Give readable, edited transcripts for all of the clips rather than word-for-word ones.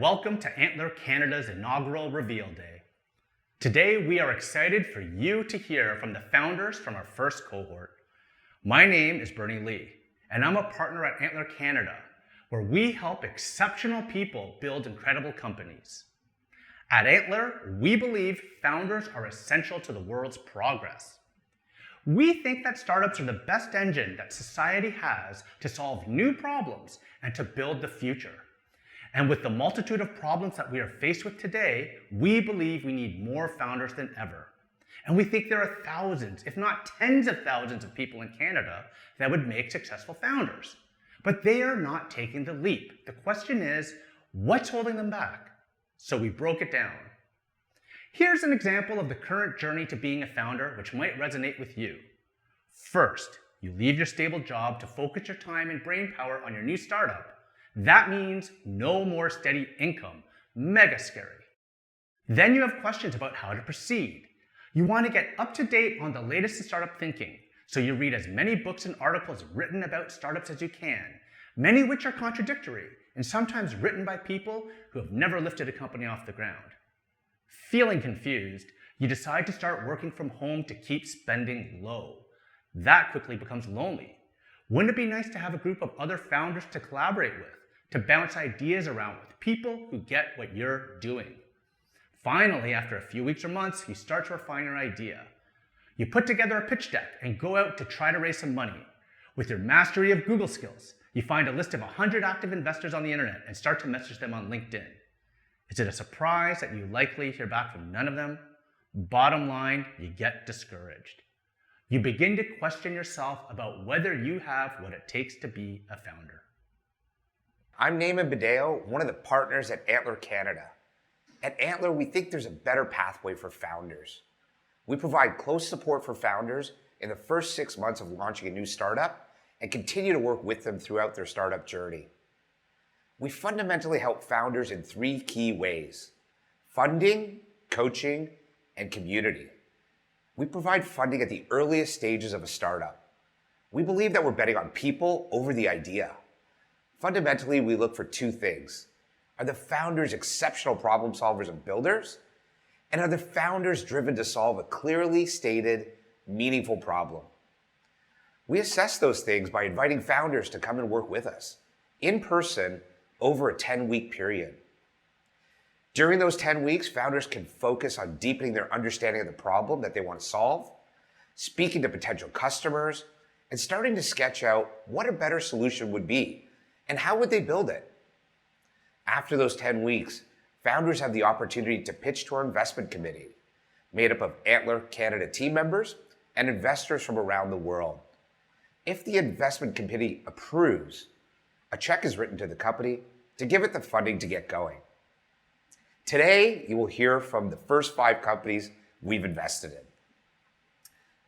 Welcome to Antler Canada's inaugural Reveal Day. Today, we are excited for you to hear from the founders from our first cohort. My name is Bernie Lee, and I'm a partner at Antler Canada, where we help exceptional people build incredible companies. At Antler, we believe founders are essential to the world's progress. We think that startups are the best engine that society has to solve new problems and to build the future. And with the multitude of problems that we are faced with today, we believe we need more founders than ever. And we think there are thousands, if not tens of thousands of people in Canada that would make successful founders. But they are not taking the leap. The question is, what's holding them back? So we broke it down. Here's an example of the current journey to being a founder, which might resonate with you. First, you leave your stable job to focus your time and brainpower on your new startup. That means no more steady income. Mega scary. Then you have questions about how to proceed. You want to get up to date on the latest in startup thinking, so you read as many books and articles written about startups as you can, many which are contradictory and sometimes written by people who have never lifted a company off the ground. Feeling confused, you decide to start working from home to keep spending low. That quickly becomes lonely. Wouldn't it be nice to have a group of other founders to collaborate with, to bounce ideas around with, people who get what you're doing? Finally, after a few weeks or months, you start to refine your idea. You put together a pitch deck and go out to try to raise some money. With your mastery of Google skills, you find a list of 100 active investors on the internet and start to message them on LinkedIn. Is it a surprise that you likely hear back from none of them? Bottom line, you get discouraged. You begin to question yourself about whether you have what it takes to be a founder. I'm Naaman Badeo, one of the partners at Antler Canada. At Antler, we think there's a better pathway for founders. We provide close support for founders in the first 6 months of launching a new startup and continue to work with them throughout their startup journey. We fundamentally help founders in 3 key ways: funding, coaching, and community. We provide funding at the earliest stages of a startup. We believe that we're betting on people over the idea. Fundamentally, we look for 2 things. Are the founders exceptional problem solvers and builders? And are the founders driven to solve a clearly stated, meaningful problem? We assess those things by inviting founders to come and work with us in person over a 10-week period. During those 10 weeks, founders can focus on deepening their understanding of the problem that they want to solve, speaking to potential customers, and starting to sketch out what a better solution would be and how would they build it. After those 10 weeks, founders have the opportunity to pitch to our investment committee, made up of Antler Canada team members and investors from around the world. If the investment committee approves, a check is written to the company to give it the funding to get going. Today, you will hear from the first 5 companies we've invested in.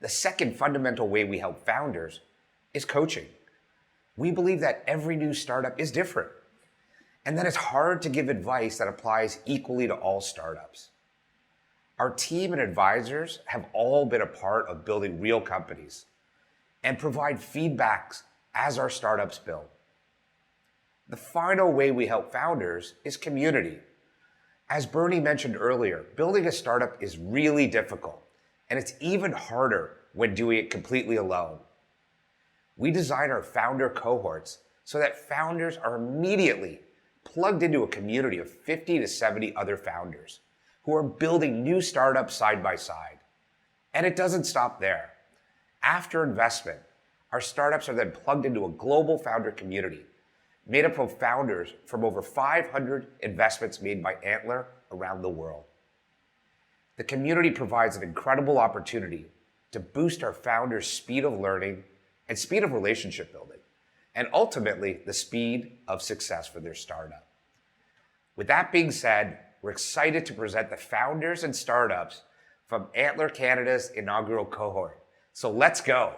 The second fundamental way we help founders is coaching. We believe that every new startup is different, and that it's hard to give advice that applies equally to all startups. Our team and advisors have all been a part of building real companies and provide feedbacks as our startups build. The final way we help founders is community. As Bernie mentioned earlier, building a startup is really difficult, and it's even harder when doing it completely alone. We design our founder cohorts so that founders are immediately plugged into a community of 50 to 70 other founders who are building new startups side by side. And it doesn't stop there. After investment, our startups are then plugged into a global founder community made up of founders from over 500 investments made by Antler around the world. The community provides an incredible opportunity to boost our founders' speed of learning and speed of relationship building, and ultimately the speed of success for their startup. With that being said, we're excited to present the founders and startups from Antler Canada's inaugural cohort. So let's go.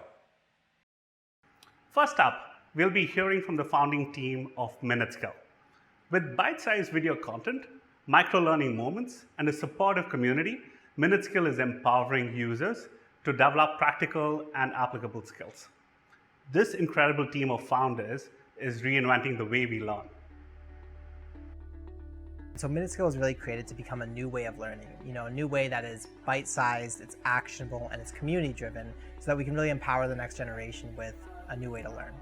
First up, we'll be hearing from the founding team of MinuteSkill. With bite-sized video content, micro-learning moments, and a supportive community, MinuteSkill is empowering users to develop practical and applicable skills. This incredible team of founders is reinventing the way we learn. So Minutescale is really created to become a new way of learning, a new way that is bite-sized, it's actionable, and it's community-driven, so that we can really empower the next generation with a new way to learn.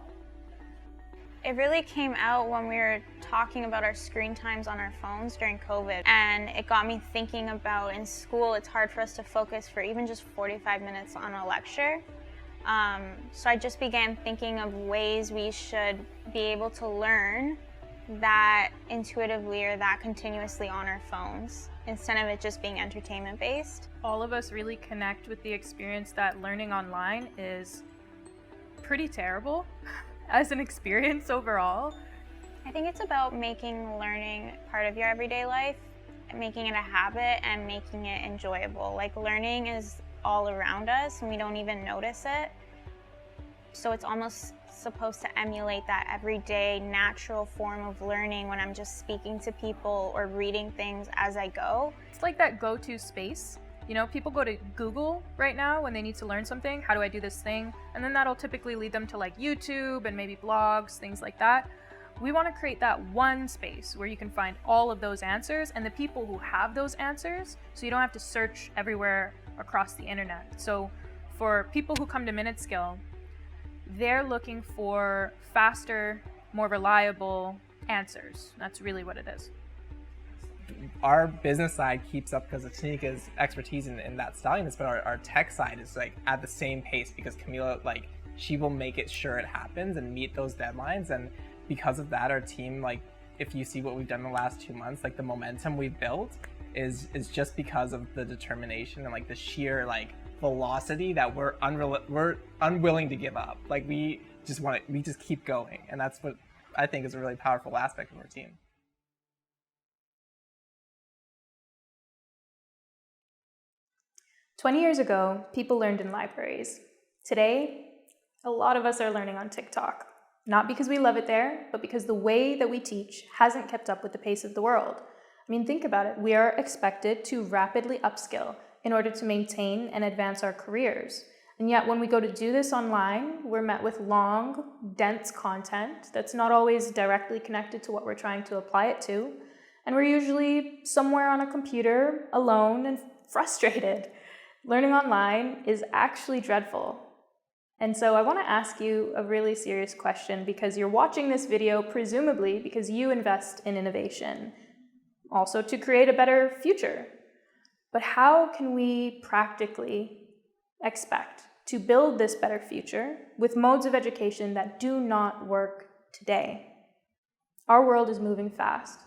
It really came out when we were talking about our screen times on our phones during COVID, and it got me thinking about in school it's hard for us to focus for even just 45 minutes on a lecture. So I just began thinking of ways we should be able to learn that intuitively or that continuously on our phones instead of it just being entertainment based. All of us really connect with the experience that learning online is pretty terrible as an experience overall. I think it's about making learning part of your everyday life, making it a habit and making it enjoyable. Like learning is all around us and we don't even notice it. So it's almost supposed to emulate that everyday natural form of learning when I'm just speaking to people or reading things as I go. It's like that go-to space. People go to Google right now when they need to learn something. How do I do this thing? And then that'll typically lead them to like YouTube and maybe blogs, things like that. We want to create that one space where you can find all of those answers and the people who have those answers, so you don't have to search everywhere across the internet. So for people who come to Minutescale, they're looking for faster, more reliable answers. That's really what it is. Our business side keeps up because of Tanika's expertise in that styliness, but our tech side is like at the same pace because Camila, she will make it sure it happens and meet those deadlines. And because of that, our team, if you see what we've done in the last 2 months, the momentum we've built is just because of the determination and the sheer velocity that we're unwilling to give up. We just keep going, and that's what I think is a really powerful aspect of our team. "20 years ago, people learned in libraries. Today, a lot of us are learning on TikTok. Not because we love it there, but because the way that we teach hasn't kept up with the pace of the world. Think about it. We are expected to rapidly upskill in order to maintain and advance our careers. And yet when we go to do this online, we're met with long, dense content that's not always directly connected to what we're trying to apply it to. And we're usually somewhere on a computer, alone and frustrated. Learning online is actually dreadful. And so I want to ask you a really serious question, because you're watching this video presumably because you invest in innovation, also to create a better future. But how can we practically expect to build this better future with modes of education that do not work today? Our world is moving fast,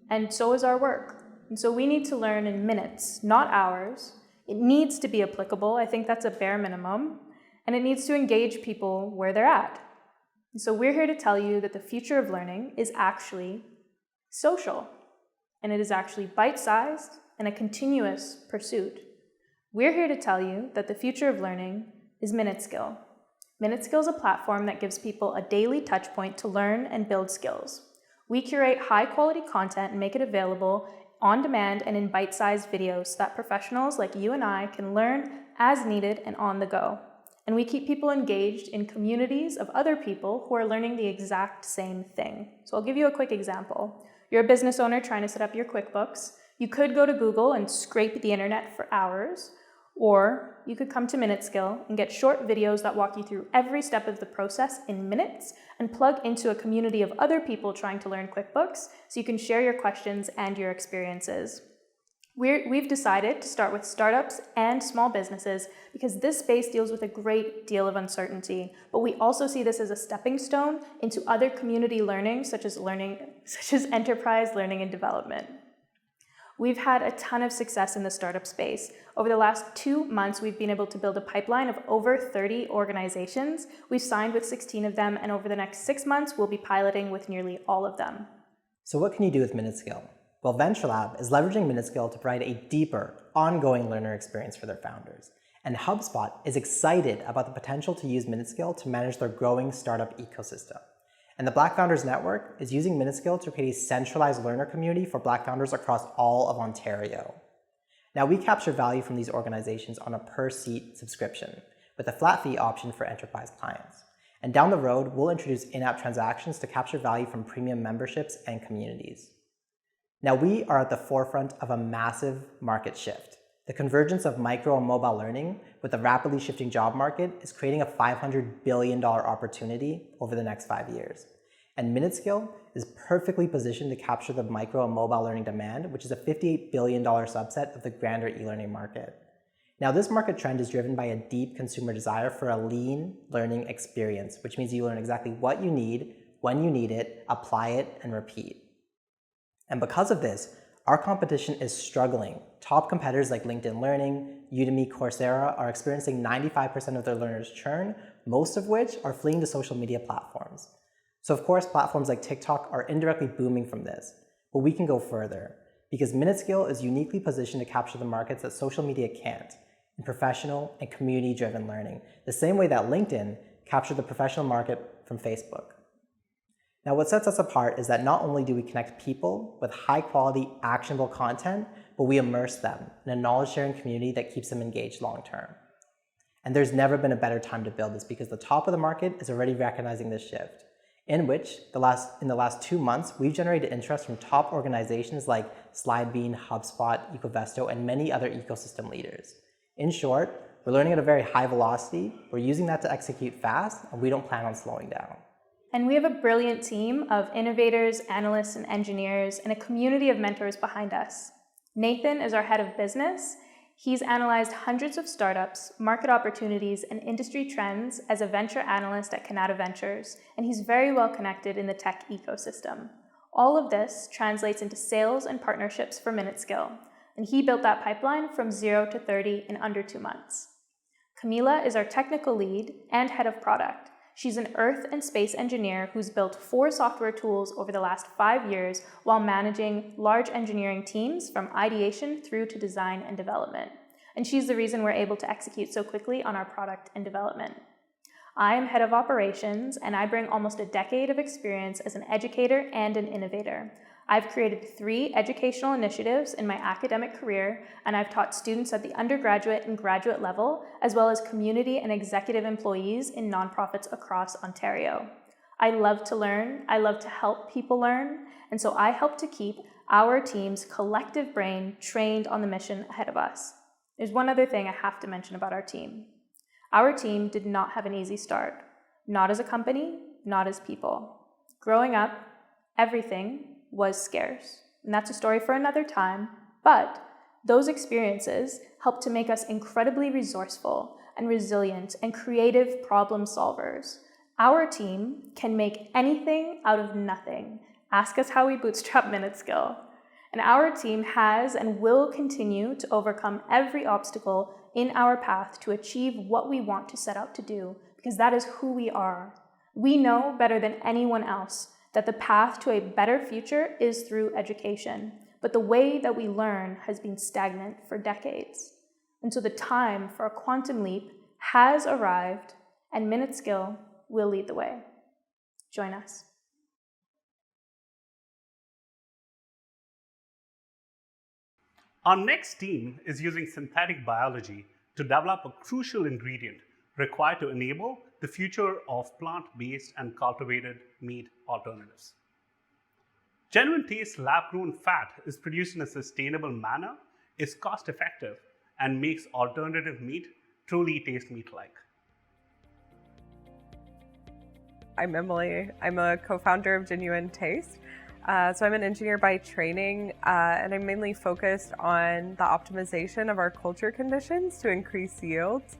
and so is our work. And so we need to learn in minutes, not hours. It needs to be applicable. I think that's a bare minimum. And it needs to engage people where they're at. And so we're here to tell you that the future of learning is actually social, and it is actually bite-sized and a continuous pursuit. We're here to tell you that the future of learning is Minutescale. Minutescale is a platform that gives people a daily touch point to learn and build skills. We curate high-quality content and make it available on demand and in bite-sized videos so that professionals like you and I can learn as needed and on the go. And we keep people engaged in communities of other people who are learning the exact same thing. So I'll give you a quick example. You're a business owner trying to set up your QuickBooks. You could go to Google and scrape the internet for hours, or you could come to Minutescale and get short videos that walk you through every step of the process in minutes and plug into a community of other people trying to learn QuickBooks so you can share your questions and your experiences. We've decided to start with startups and small businesses because this space deals with a great deal of uncertainty, but we also see this as a stepping stone into other community learning, such as enterprise learning and development. We've had a ton of success in the startup space. Over the last 2 months, we've been able to build a pipeline of over 30 organizations. We've signed with 16 of them, and over the next 6 months, we'll be piloting with nearly all of them. So what can you do with Minutescale? Well, VentureLab is leveraging Minutescale to provide a deeper, ongoing learner experience for their founders. And HubSpot is excited about the potential to use Minutescale to manage their growing startup ecosystem. And the Black Founders Network is using Minutescale to create a centralized learner community for Black founders across all of Ontario. Now, we capture value from these organizations on a per-seat subscription, with a flat fee option for enterprise clients. And down the road, we'll introduce in-app transactions to capture value from premium memberships and communities. Now, we are at the forefront of a massive market shift. The convergence of micro and mobile learning with the rapidly shifting job market is creating a $500 billion opportunity over the next 5 years. And Minutskill is perfectly positioned to capture the micro and mobile learning demand, which is a $58 billion subset of the grander e-learning market. Now, this market trend is driven by a deep consumer desire for a lean learning experience, which means you learn exactly what you need, when you need it, apply it, and repeat. And because of this, our competition is struggling. Top competitors like LinkedIn Learning, Udemy, Coursera are experiencing 95% of their learners churn, most of which are fleeing to social media platforms. So of course, platforms like TikTok are indirectly booming from this, but we can go further because Minutskill is uniquely positioned to capture the markets that social media can't in professional and community-driven learning, the same way that LinkedIn captured the professional market from Facebook. Now, what sets us apart is that not only do we connect people with high-quality, actionable content, but we immerse them in a knowledge-sharing community that keeps them engaged long-term. And there's never been a better time to build this because the top of the market is already recognizing this shift, in which in the last 2 months, we've generated interest from top organizations like Slidebean, HubSpot, Ecovesto, and many other ecosystem leaders. In short, we're learning at a very high velocity, we're using that to execute fast, and we don't plan on slowing down. And we have a brilliant team of innovators, analysts, and engineers, and a community of mentors behind us. Nathan is our head of business. He's analyzed hundreds of startups, market opportunities, and industry trends as a venture analyst at Canada Ventures, and he's very well connected in the tech ecosystem. All of this translates into sales and partnerships for Minutskill, and he built that pipeline from 0 to 30 in under 2 months. Camila is our technical lead and head of product. She's an Earth and space engineer who's built 4 software tools over the last 5 years while managing large engineering teams from ideation through to design and development. And she's the reason we're able to execute so quickly on our product and development. I am head of operations, and I bring almost a decade of experience as an educator and an innovator. I've created 3 educational initiatives in my academic career, and I've taught students at the undergraduate and graduate level, as well as community and executive employees in nonprofits across Ontario. I love to learn, I love to help people learn, and so I help to keep our team's collective brain trained on the mission ahead of us. There's one other thing I have to mention about our team. Our team did not have an easy start, not as a company, not as people. Growing up, everything was scarce. And that's a story for another time, but those experiences helped to make us incredibly resourceful and resilient and creative problem solvers. Our team can make anything out of nothing. Ask us how we bootstrap Minutskill. And our team has and will continue to overcome every obstacle in our path to achieve what we want to set out to do, because that is who we are. We know better than anyone else that the path to a better future is through education, but the way that we learn has been stagnant for decades. And so the time for a quantum leap has arrived, and Minutskill will lead the way. Join us. Our next team is using synthetic biology to develop a crucial ingredient required to enable the future of plant-based and cultivated meat alternatives. Genuine Taste lab-grown fat is produced in a sustainable manner, is cost-effective, and makes alternative meat truly taste meat-like. I'm Emily. I'm a co-founder of Genuine Taste. So I'm an engineer by training, and I'm mainly focused on the optimization of our culture conditions to increase yields.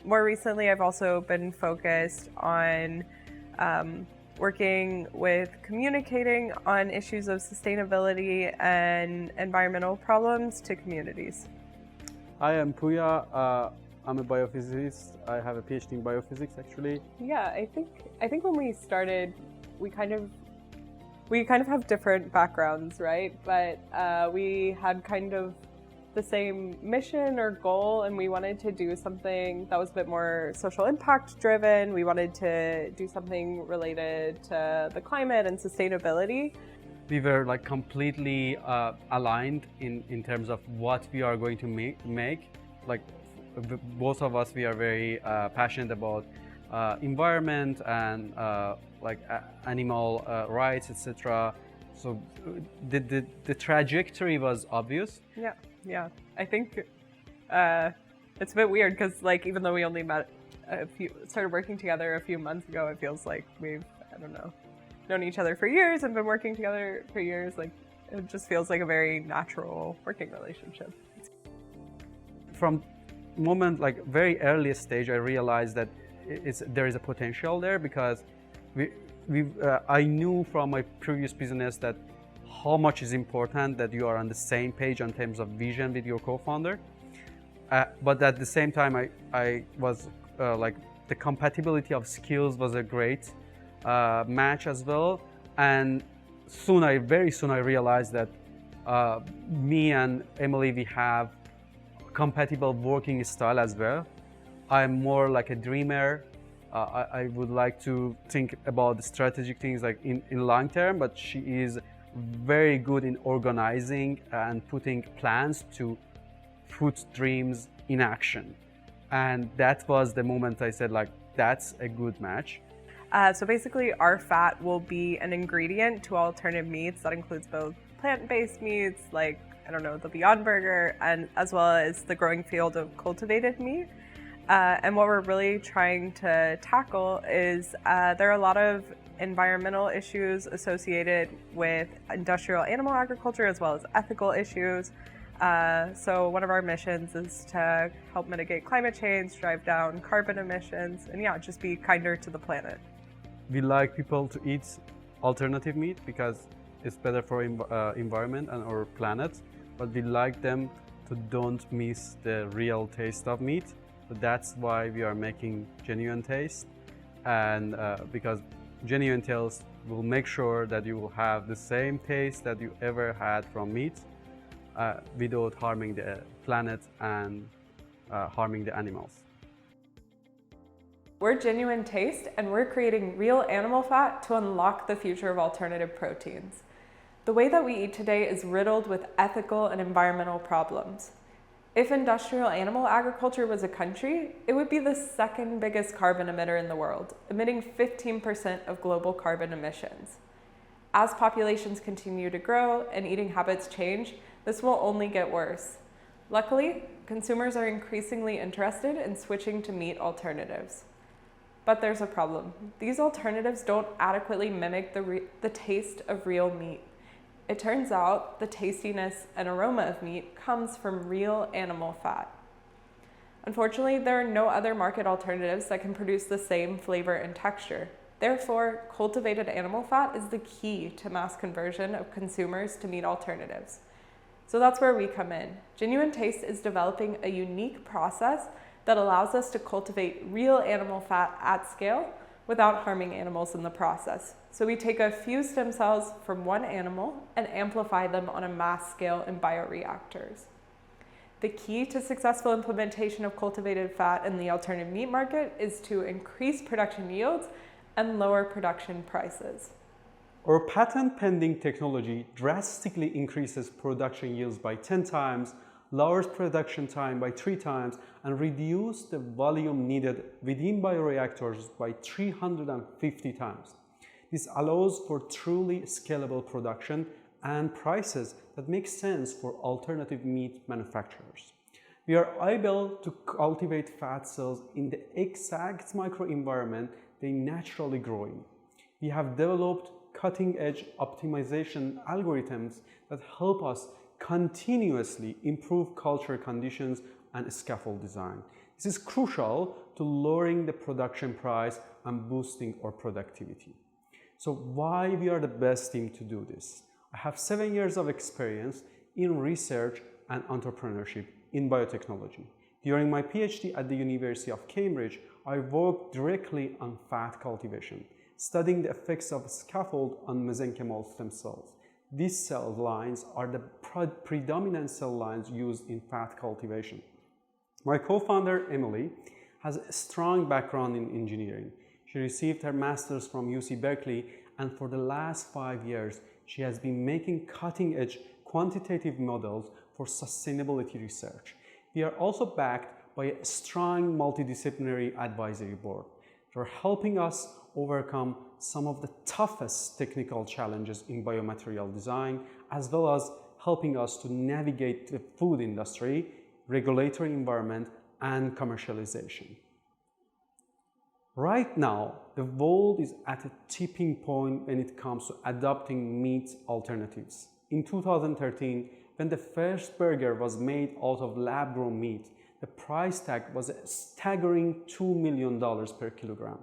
More recently, I've also been focused on working with communicating on issues of sustainability and environmental problems to communities. Hi, I'm Puya. I'm a biophysicist. I have a PhD in biophysics, actually. Yeah, I think when we started, we kind of have different backgrounds, right? But we had kind of the same mission or goal, and we wanted to do something that was a bit more social impact driven. We wanted to do something related to the climate and sustainability. We were like completely aligned in terms of what we are going to make. Like both of us, we are very passionate about environment and like animal rights, etc. So the trajectory was obvious. Yeah. I think it's a bit weird because like even though we only met started working together a few months ago, it feels like we've, I don't know, known each other for years and been working together for years. Like it just feels like a very natural working relationship. From moment, like very early stage, I realized that there is a potential there, because I knew from my previous business that how much is important that you are on the same page in terms of vision with your co-founder. But at the same time, I was like the compatibility of skills was a great match as well. And very soon I realized that me and Emily, we have compatible working style as well. I'm more like a dreamer. I would like to think about the strategic things like in long term, but she is very good in organizing and putting plans to put dreams in action. And that was the moment I said, like, that's a good match. So basically our fat will be an ingredient to alternative meats that includes both plant-based meats like, I don't know, the Beyond Burger, and as well as the growing field of cultivated meat. And what we're really trying to tackle is there are a lot of environmental issues associated with industrial animal agriculture as well as ethical issues. So one of our missions is to help mitigate climate change, drive down carbon emissions, and yeah, just be kinder to the planet. We like people to eat alternative meat because it's better for environment and our planet, but we like them to don't miss the real taste of meat. So that's why we are making Genuine Taste, and because Genuine Taste will make sure that you will have the same taste that you ever had from meat without harming the planet and harming the animals. We're Genuine Taste, and we're creating real animal fat to unlock the future of alternative proteins. The way that we eat today is riddled with ethical and environmental problems. If industrial animal agriculture was a country, it would be the second biggest carbon emitter in the world, emitting 15% of global carbon emissions. As populations continue to grow and eating habits change, this will only get worse. Luckily, consumers are increasingly interested in switching to meat alternatives. But there's a problem. These alternatives don't adequately mimic the taste of real meat. It turns out the tastiness and aroma of meat comes from real animal fat. Unfortunately, there are no other market alternatives that can produce the same flavor and texture. Therefore, cultivated animal fat is the key to mass conversion of consumers to meat alternatives. So that's where we come in. Genuine Taste is developing a unique process that allows us to cultivate real animal fat at scale without harming animals in the process. So we take a few stem cells from one animal and amplify them on a mass scale in bioreactors. The key to successful implementation of cultivated fat in the alternative meat market is to increase production yields and lower production prices. Our patent-pending technology drastically increases production yields by 10 times, lowers production time by 3 times, and reduces the volume needed within bioreactors by 350 times. This allows for truly scalable production and prices that make sense for alternative meat manufacturers. We are able to cultivate fat cells in the exact microenvironment they naturally grow in. We have developed cutting-edge optimization algorithms that help us continuously improve culture conditions and scaffold design. This is crucial to lowering the production price and boosting our productivity. So why we are the best team to do this? I have 7 years of experience in research and entrepreneurship in biotechnology. During my PhD at the University of Cambridge, I worked directly on fat cultivation, studying the effects of scaffold on mesenchymal stem cells. These cell lines are the predominant cell lines used in fat cultivation. My co-founder, Emily, has a strong background in engineering. She received her master's from UC Berkeley, and for the last 5 years, she has been making cutting-edge quantitative models for sustainability research. We are also backed by a strong multidisciplinary advisory board. They're helping us overcome some of the toughest technical challenges in biomaterial design, as well as helping us to navigate the food industry, regulatory environment, and commercialization. Right now, the world is at a tipping point when it comes to adopting meat alternatives. In 2013, when the first burger was made out of lab-grown meat, the price tag was a staggering $2 million per kilogram.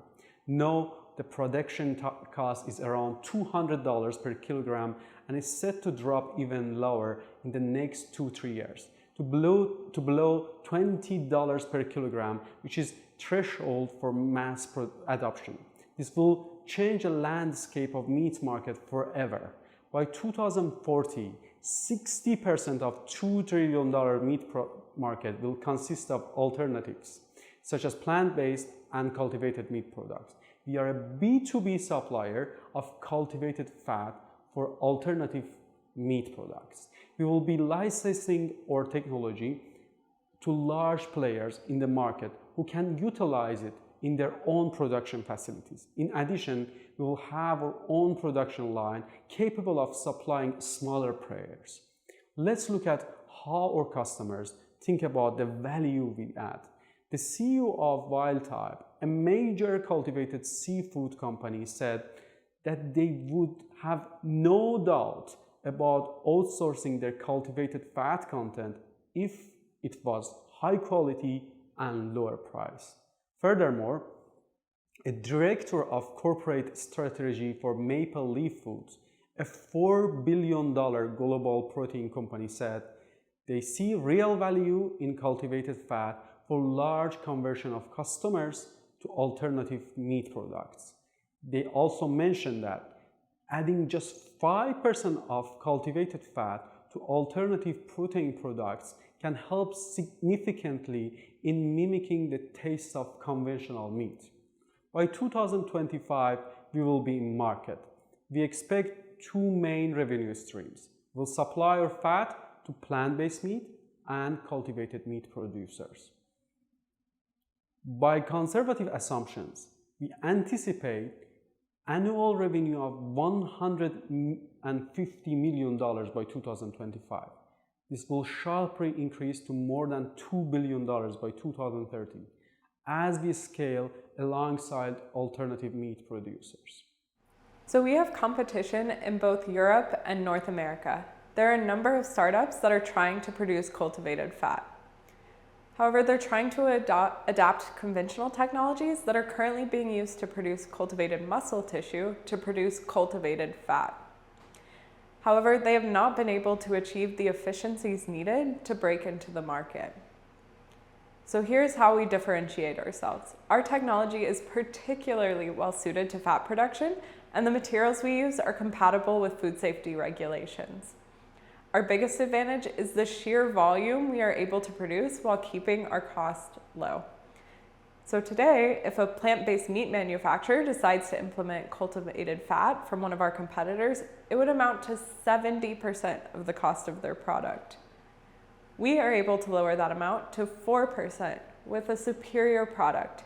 Now, the production cost is around $200 per kilogram and is set to drop even lower in the next 2-3 years to below $20 per kilogram, which is threshold for mass adoption. This will change the landscape of meat market forever. By 2040, 60% of $2 trillion meat market will consist of alternatives, such as plant-based and cultivated meat products. We are a B2B supplier of cultivated fat for alternative meat products. We will be licensing our technology to large players in the market who can utilize it in their own production facilities. In addition, we will have our own production line capable of supplying smaller players. Let's look at how our customers think about the value we add. The CEO of Wildtype, a major cultivated seafood company, said that they would have no doubt about outsourcing their cultivated fat content if it was high quality and lower price. Furthermore, a director of corporate strategy for Maple Leaf Foods, a $4 billion global protein company, said they see real value in cultivated fat for large conversion of customers to alternative meat products. They also mentioned that adding just 5% of cultivated fat to alternative protein products can help significantly in mimicking the taste of conventional meat. By 2025, we will be in market. We expect 2 main revenue streams. We'll supply our fat to plant-based meat and cultivated meat producers. By conservative assumptions, we anticipate annual revenue of $150 million by 2025. This will sharply increase to more than $2 billion by 2030 as we scale alongside alternative meat producers. So we have competition in both Europe and North America. There are a number of startups that are trying to produce cultivated fat. However, they're trying to adapt conventional technologies that are currently being used to produce cultivated muscle tissue to produce cultivated fat. However, they have not been able to achieve the efficiencies needed to break into the market. So here's how we differentiate ourselves. Our technology is particularly well suited to fat production, and the materials we use are compatible with food safety regulations. Our biggest advantage is the sheer volume we are able to produce while keeping our cost low. So today, if a plant-based meat manufacturer decides to implement cultivated fat from one of our competitors, it would amount to 70% of the cost of their product. We are able to lower that amount to 4% with a superior product.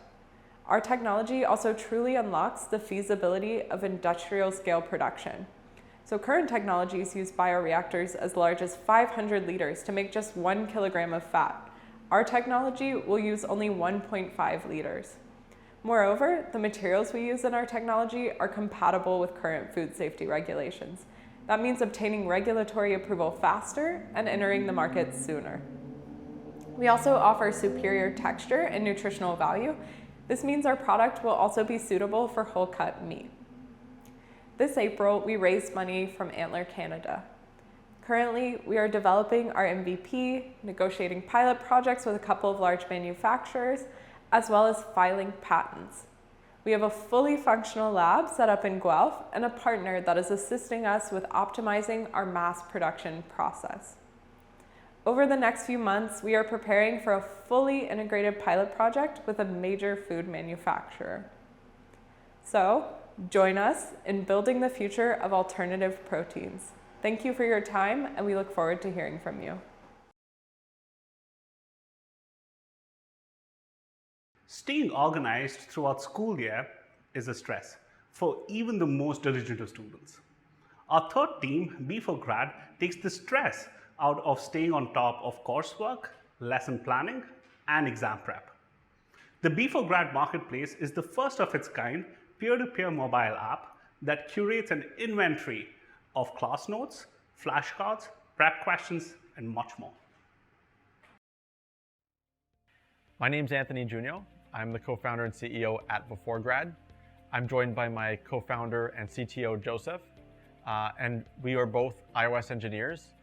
Our technology also truly unlocks the feasibility of industrial scale production. So current technologies use bioreactors as large as 500 liters to make just 1 kilogram of fat. Our technology will use only 1.5 liters. Moreover, the materials we use in our technology are compatible with current food safety regulations. That means obtaining regulatory approval faster and entering the market sooner. We also offer superior texture and nutritional value. This means our product will also be suitable for whole cut meat. This April, we raised money from Antler Canada. Currently, we are developing our MVP, negotiating pilot projects with a couple of large manufacturers, as well as filing patents. We have a fully functional lab set up in Guelph and a partner that is assisting us with optimizing our mass production process. Over the next few months, we are preparing for a fully integrated pilot project with a major food manufacturer. So, join us in building the future of alternative proteins. Thank you for your time, and we look forward to hearing from you. Staying organized throughout school year is a stress for even the most diligent of students. Our third team, B4Grad, takes the stress out of staying on top of coursework, lesson planning, and exam prep. The B4Grad Marketplace is the first of its kind peer-to-peer mobile app that curates an inventory of class notes, flashcards, prep questions, and much more. My name's Anthony Junio. I'm the co-founder and CEO at BeforeGrad. I'm joined by my co-founder and CTO, Joseph, and we are both iOS engineers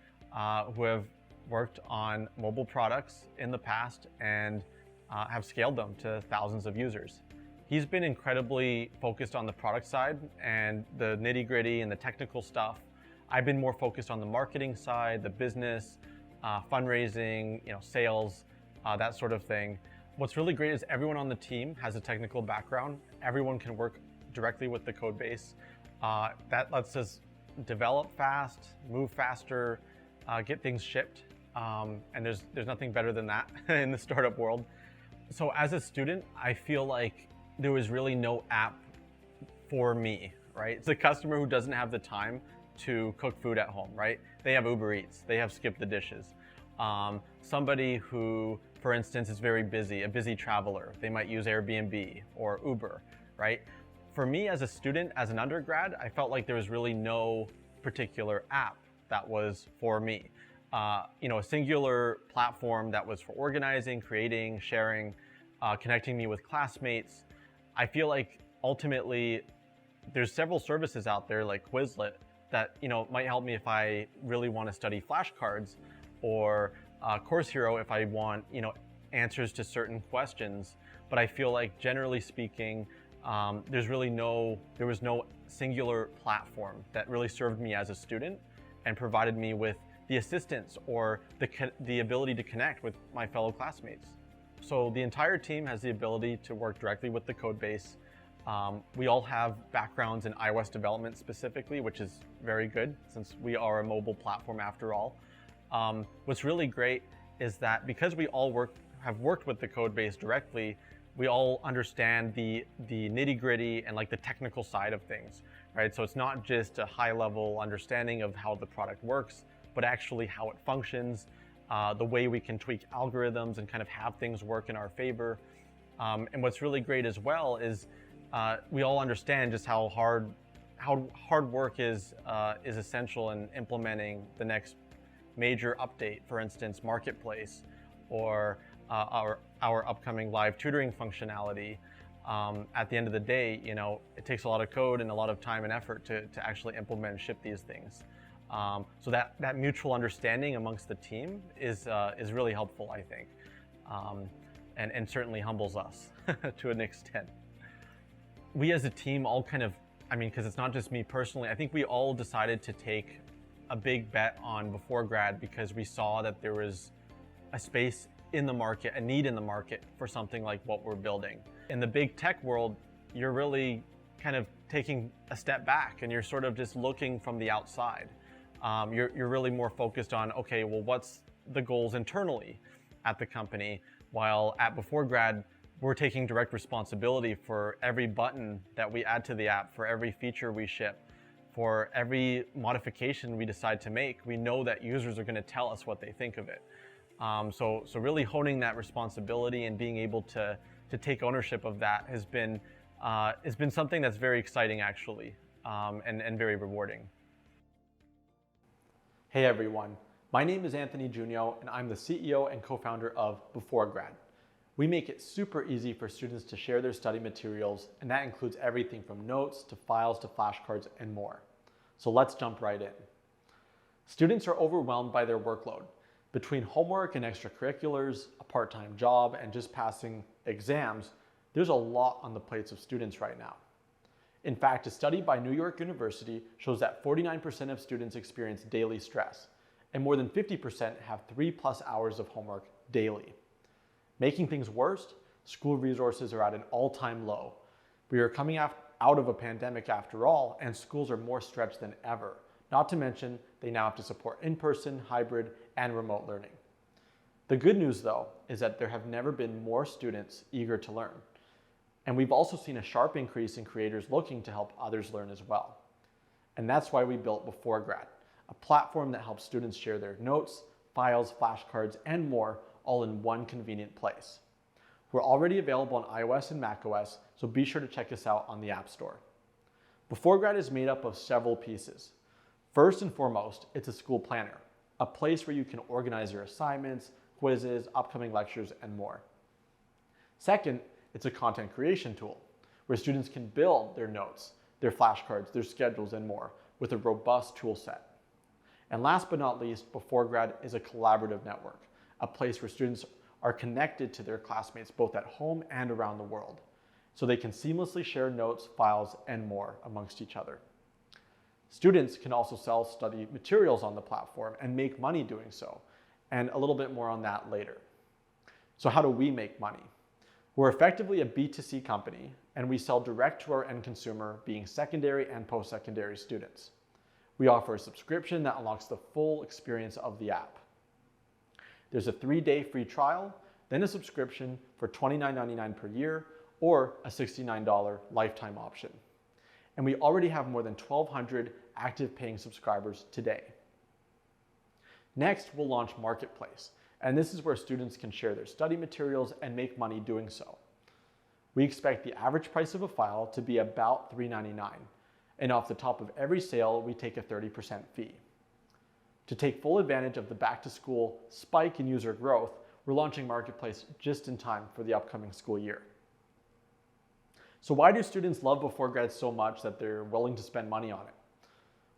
who have worked on mobile products in the past and have scaled them to thousands of users. He's been incredibly focused on the product side and the nitty-gritty and the technical stuff. I've been more focused on the marketing side, the business, fundraising, sales, that sort of thing. What's really great is everyone on the team has a technical background. Everyone can work directly with the code base. That lets us develop fast, move faster, get things shipped. And there's nothing better than that in the startup world. So as a student, I feel like there was really no app for me, right? It's a customer who doesn't have the time to cook food at home, right? They have Uber Eats, they have Skip the Dishes. Somebody who, for instance, is very busy, a busy traveler, they might use Airbnb or Uber, right? For me as a student, as an undergrad, I felt like there was really no particular app that was for me. A singular platform that was for organizing, creating, sharing, connecting me with classmates. I feel like ultimately there's several services out there like Quizlet that might help me if I really want to study flashcards, or Course Hero if I want answers to certain questions. But I feel like generally speaking, there was no singular platform that really served me as a student and provided me with the assistance or the ability to connect with my fellow classmates. So the entire team has the ability to work directly with the code base. We all have backgrounds in iOS development specifically, which is very good since we are a mobile platform after all. What's really great is that because we all have worked with the code base directly, we all understand the nitty-gritty and like the technical side of things, right? So it's not just a high-level understanding of how the product works, but actually how it functions, the way we can tweak algorithms and kind of have things work in our favor. And what's really great as well is we all understand just how hard work is essential in implementing the next major update, for instance, Marketplace, or our upcoming live tutoring functionality. At the end of the day, it takes a lot of code and a lot of time and effort to actually implement and ship these things. So that mutual understanding amongst the team is really helpful, I think, and certainly humbles us to an extent. We as a team all because it's not just me personally, I think we all decided to take a big bet on BeforeGrad because we saw that there was a space in the market, a need in the market for something like what we're building. In the big tech world, you're really kind of taking a step back and you're sort of just looking from the outside. You're really more focused on, okay, well, what's the goals internally at the company? While at BeforeGrad, we're taking direct responsibility for every button that we add to the app, for every feature we ship, for every modification we decide to make. We know that users are going to tell us what they think of it. So really honing that responsibility and being able to take ownership of that has been something that's very exciting actually, and very rewarding. Hey everyone, my name is Anthony Junio and I'm the CEO and co-founder of BeforeGrad. We make it super easy for students to share their study materials, and that includes everything from notes to files to flashcards and more. So let's jump right in. Students are overwhelmed by their workload. Between homework and extracurriculars, a part-time job, and just passing exams, there's a lot on the plates of students right now. In fact, a study by New York University shows that 49% of students experience daily stress, and more than 50% have 3+ hours of homework daily. Making things worse, school resources are at an all-time low. We are coming out of a pandemic after all, and schools are more stretched than ever. Not to mention, they now have to support in-person, hybrid, and remote learning. The good news, though, is that there have never been more students eager to learn. And we've also seen a sharp increase in creators looking to help others learn as well. And that's why we built Before Grad, a platform that helps students share their notes, files, flashcards, and more all in one convenient place. We're already available on iOS and macOS, so be sure to check us out on the App Store. Before Grad is made up of several pieces. First and foremost, it's a school planner, a place where you can organize your assignments, quizzes, upcoming lectures, and more. Second, it's a content creation tool, where students can build their notes, their flashcards, their schedules, and more with a robust tool set. And last but not least, Before Grad is a collaborative network, a place where students are connected to their classmates both at home and around the world, so they can seamlessly share notes, files, and more amongst each other. Students can also sell study materials on the platform and make money doing so, and a little bit more on that later. So how do we make money? We're effectively a B2C company, and we sell direct to our end consumer, being secondary and post-secondary students. We offer a subscription that unlocks the full experience of the app. There's a 3-day free trial, then a subscription for $29.99 per year, or a $69 lifetime option. And we already have more than 1,200 active paying subscribers today. Next, we'll launch Marketplace, and this is where students can share their study materials and make money doing so. We expect the average price of a file to be about $3.99, and off the top of every sale, we take a 30% fee. To take full advantage of the back-to-school spike in user growth, we're launching Marketplace just in time for the upcoming school year. So why do students love Before Grad so much that they're willing to spend money on it?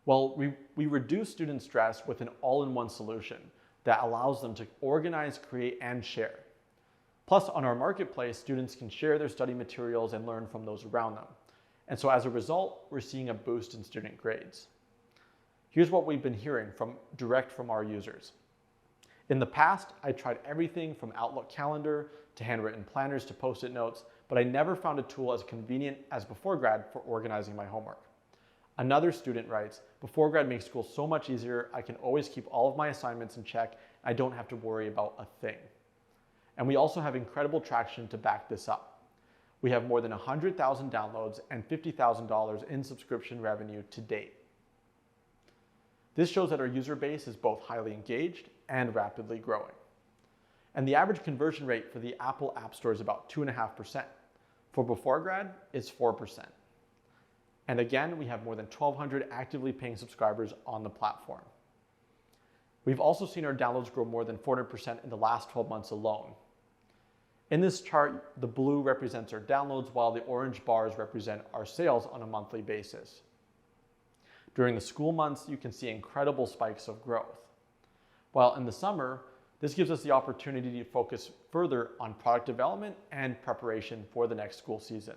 Well, we reduce student stress with an all-in-one solution that allows them to organize, create, and share. Plus, on our marketplace, students can share their study materials and learn from those around them. And so as a result, we're seeing a boost in student grades. Here's what we've been hearing direct from our users. In the past, I tried everything from Outlook Calendar to handwritten planners to Post-it notes, but I never found a tool as convenient as Before Grad for organizing my homework. Another student writes, Before Grad makes school so much easier. I can always keep all of my assignments in check. I don't have to worry about a thing. And we also have incredible traction to back this up. We have more than 100,000 downloads and $50,000 in subscription revenue to date. This shows that our user base is both highly engaged and rapidly growing. And the average conversion rate for the Apple App Store is about 2.5%. For Before Grad, it's 4%. And again, we have more than 1,200 actively paying subscribers on the platform. We've also seen our downloads grow more than 400% in the last 12 months alone. In this chart, the blue represents our downloads, while the orange bars represent our sales on a monthly basis. During the school months, you can see incredible spikes of growth. While in the summer, this gives us the opportunity to focus further on product development and preparation for the next school season.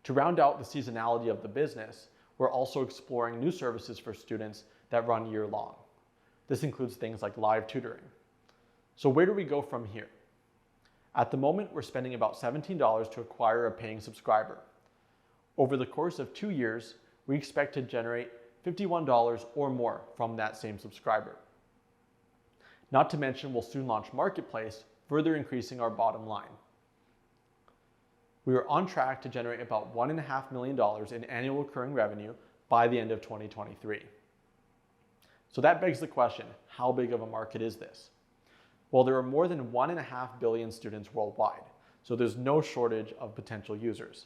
To round out the seasonality of the business, we're also exploring new services for students that run year-long. This includes things like live tutoring. So where do we go from here? At the moment, we're spending about $17 to acquire a paying subscriber. Over the course of 2 years, we expect to generate $51 or more from that same subscriber. Not to mention, we'll soon launch Marketplace, further increasing our bottom line. We are on track to generate about $1.5 million in annual recurring revenue by the end of 2023. So that begs the question, how big of a market is this? Well, there are more than 1.5 billion students worldwide, so there's no shortage of potential users.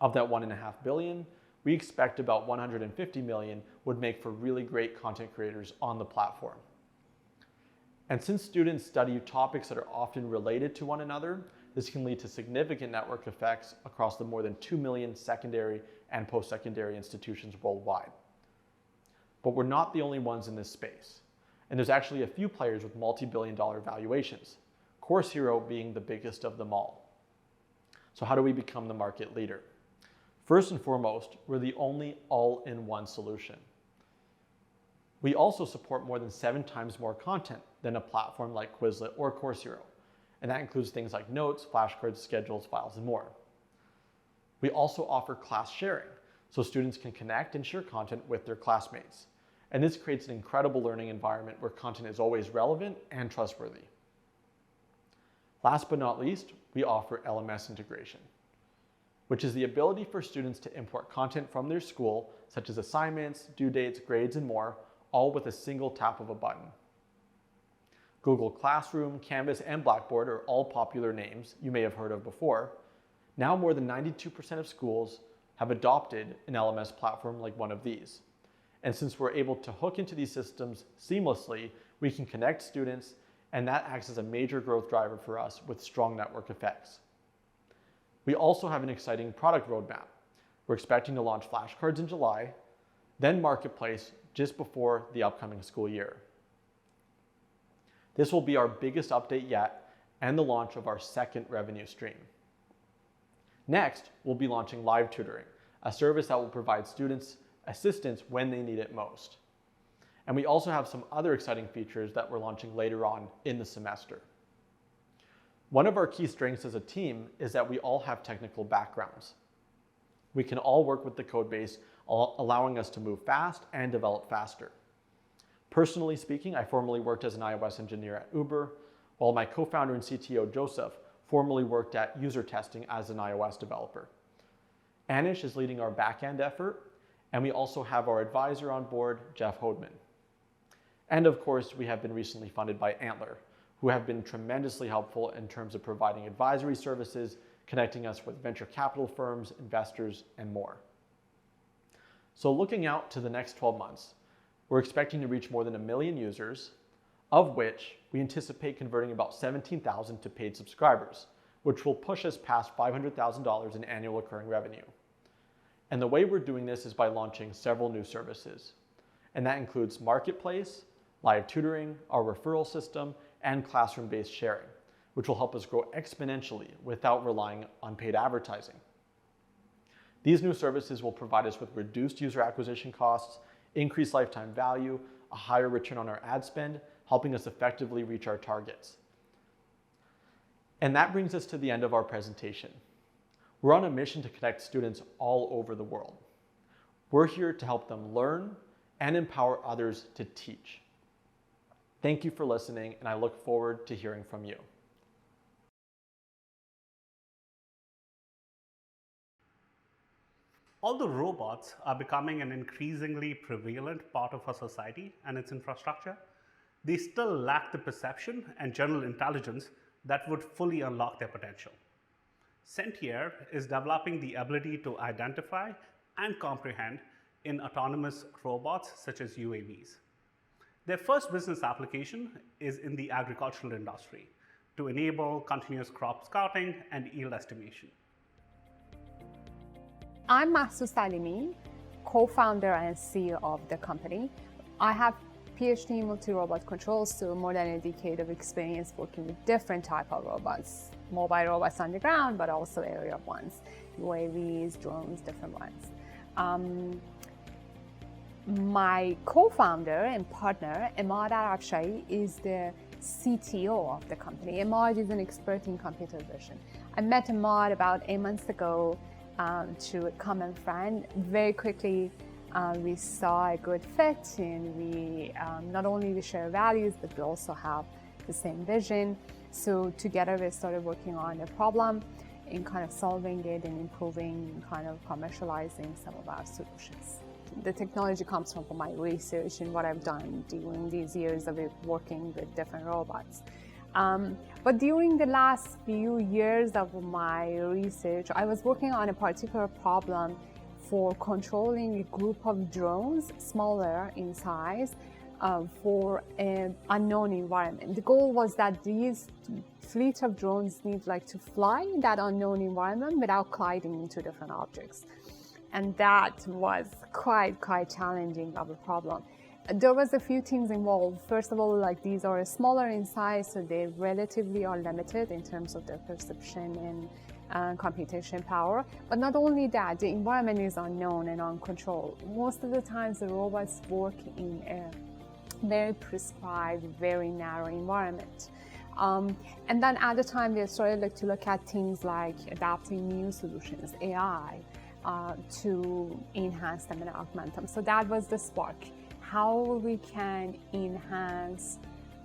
Of that 1.5 billion, we expect about 150 million would make for really great content creators on the platform. And since students study topics that are often related to one another, this can lead to significant network effects across the more than 2 million secondary and post-secondary institutions worldwide. But we're not the only ones in this space. And there's actually a few players with multi-billion-dollar valuations, Course Hero being the biggest of them all. So how do we become the market leader? First and foremost, we're the only all-in-one solution. We also support more than 7 times more content than a platform like Quizlet or Course Hero, and that includes things like notes, flashcards, schedules, files, and more. We also offer class sharing, so students can connect and share content with their classmates. And this creates an incredible learning environment where content is always relevant and trustworthy. Last but not least, we offer Lms Integration, which is the ability for students to import content from their school, such as assignments, due dates, grades, and more, all with a single tap of a button. Google Classroom, Canvas, and Blackboard are all popular names you may have heard of before. Now more than 92% of schools have adopted an LMS platform like one of these. And since we're able to hook into these systems seamlessly, we can connect students, and that acts as a major growth driver for us with strong network effects. We also have an exciting product roadmap. We're expecting to launch flashcards in July, then Marketplace just before the upcoming school year. This will be our biggest update yet and the launch of our second revenue stream. Next, we'll be launching live tutoring, a service that will provide students assistance when they need it most. And we also have some other exciting features that we're launching later on in the semester. One of our key strengths as a team is that we all have technical backgrounds. We can all work with the code base, allowing us to move fast and develop faster. Personally speaking, I formerly worked as an iOS engineer at Uber, while my co-founder and CTO, Joseph, formerly worked at user testing as an iOS developer. Anish is leading our backend effort, and we also have our advisor on board, Jeff Hodeman. And of course, we have been recently funded by Antler, who have been tremendously helpful in terms of providing advisory services, connecting us with venture capital firms, investors, and more. So looking out to the next 12 months, we're expecting to reach more than 1 million users, of which we anticipate converting about 17,000 to paid subscribers, which will push us past $500,000 in annual recurring revenue. And the way we're doing this is by launching several new services. And that includes Marketplace, live tutoring, our referral system, and classroom-based sharing, which will help us grow exponentially without relying on paid advertising. These new services will provide us with reduced user acquisition costs, increased lifetime value, a higher return on our ad spend, helping us effectively reach our targets. And that brings us to the end of our presentation. We're on a mission to connect students all over the world. We're here to help them learn and empower others to teach. Thank you for listening, and I look forward to hearing from you. Although robots are becoming an increasingly prevalent part of our society and its infrastructure, they still lack the perception and general intelligence that would fully unlock their potential. Sentier is developing the ability to identify and comprehend in autonomous robots such as UAVs. Their first business application is in the agricultural industry to enable continuous crop scouting and yield estimation. I'm Mahsous Salimi, co-founder and CEO of the company. I have PhD in multi-robot controls, so more than a decade of experience working with different types of robots, mobile robots on the ground, but also aerial ones, UAVs, drones, different ones. My co-founder and partner, Emad Arabshai, is the CTO of the company. Emad is an expert in computer vision. I met Emad about 8 months ago to a common friend. Very quickly, we saw a good fit, and we not only we share values, but we also have the same vision. So together we started working on a problem and kind of solving it and improving and kind of commercializing some of our solutions. The technology comes from my research and what I've done during these years of working with different robots. But during the last few years of my research, I was working on a particular problem for controlling a group of drones, smaller in size, for an unknown environment. The goal was that these fleet of drones need to fly in that unknown environment without colliding into different objects. And that was quite challenging of a problem. There was a few things involved. First of all, these are smaller in size, so they relatively are limited in terms of their perception and computation power. But not only that, the environment is unknown and uncontrolled. Most of the times, the robots work in a very prescribed, very narrow environment. And then at the time, we started to look at things like adapting new solutions, AI, to enhance them and augment them. So that was the spark. how we can enhance